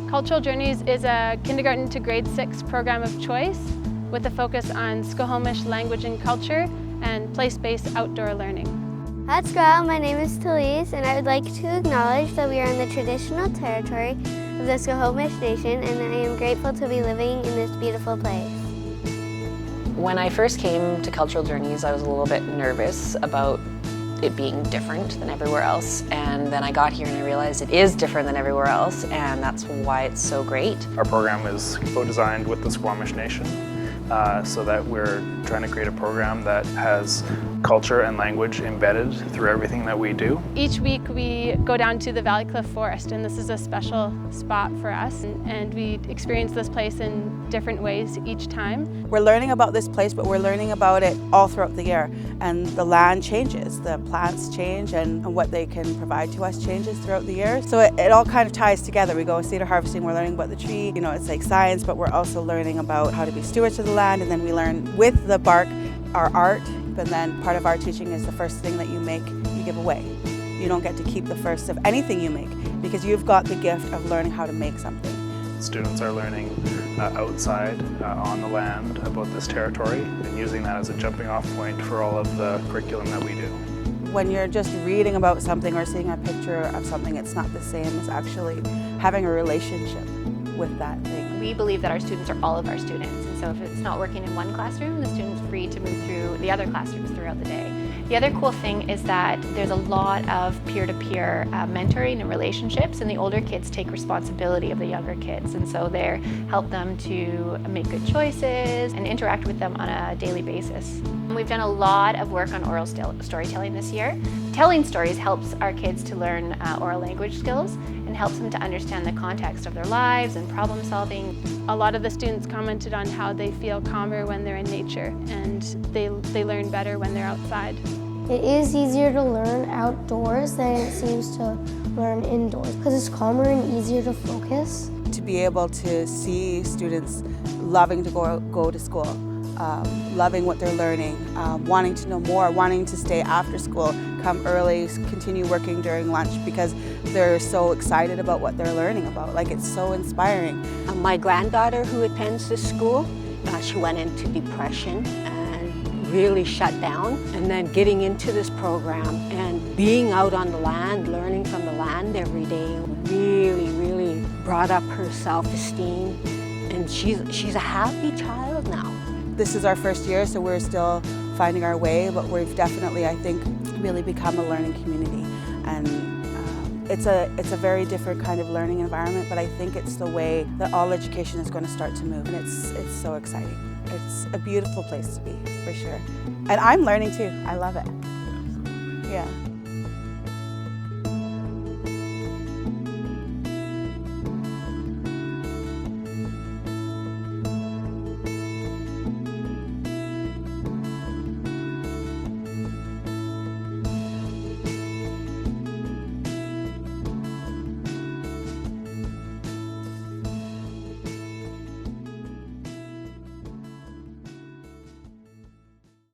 Cultural Journeys is a kindergarten to grade 6 program of choice with a focus on Squamish language and culture and place-based outdoor learning. At Squamish, my name is Talise, and I would like to acknowledge that we are in the traditional territory of the Squamish Nation, and I am grateful to be living in this beautiful place. When I first came to Cultural Journeys, I was a little bit nervous about it being different than everywhere else, and then I got here and I realized it is different than everywhere else, and that's why it's so great. Our program is co-designed with the Squamish Nation so that we're trying to create a program that has culture and language embedded through everything that we do. Each week we go down to the Valley Cliff Forest, and this is a special spot for us, and we experience this place in different ways each time. We're learning about this place, but we're learning about it all throughout the year, and the land changes, the plants change, and what they can provide to us changes throughout the year. So it all kind of ties together. We go cedar harvesting, we're learning about the tree, you know, it's like science, but we're also learning about how to be stewards of the land, and then we learn with the bark our art. And then part of our teaching is the first thing that you make, you give away. You don't get to keep the first of anything you make because you've got the gift of learning how to make something. Students are learning outside on the land about this territory and using that as a jumping off point for all of the curriculum that we do. When you're just reading about something or seeing a picture of something, it's not the same as actually having a relationship with that thing. We believe that our students are all of our students, and so if it's not working in one classroom, the student's free to move through the other classrooms throughout the day. The other cool thing is that there's a lot of peer-to-peer mentoring and relationships, and the older kids take responsibility of the younger kids, and so they help them to make good choices and interact with them on a daily basis. We've done a lot of work on oral storytelling this year. Telling stories helps our kids to learn oral language skills and helps them to understand the context of their lives and problem solving. A lot of the students commented on how they feel calmer when they're in nature, and they learn better when they're outside. It is easier to learn outdoors than it seems to learn indoors because it's calmer and easier to focus. To be able to see students loving to go to school, loving what they're learning, wanting to know more, wanting to stay after school, come early, continue working during lunch because they're so excited about what they're learning about. Like, it's so inspiring. My granddaughter who attends this school, she went into depression and really shut down. And then getting into this program and being out on the land, learning from the land every day, really brought up her self-esteem. And she's a happy child now. This is our first year, so we're still finding our way, but we've definitely, I think, really become a learning community. And it's a very different kind of learning environment, but I think it's the way that all education is going to start to move, and it's so exciting. It's a beautiful place to be, for sure. And I'm learning too. I love it. Yeah.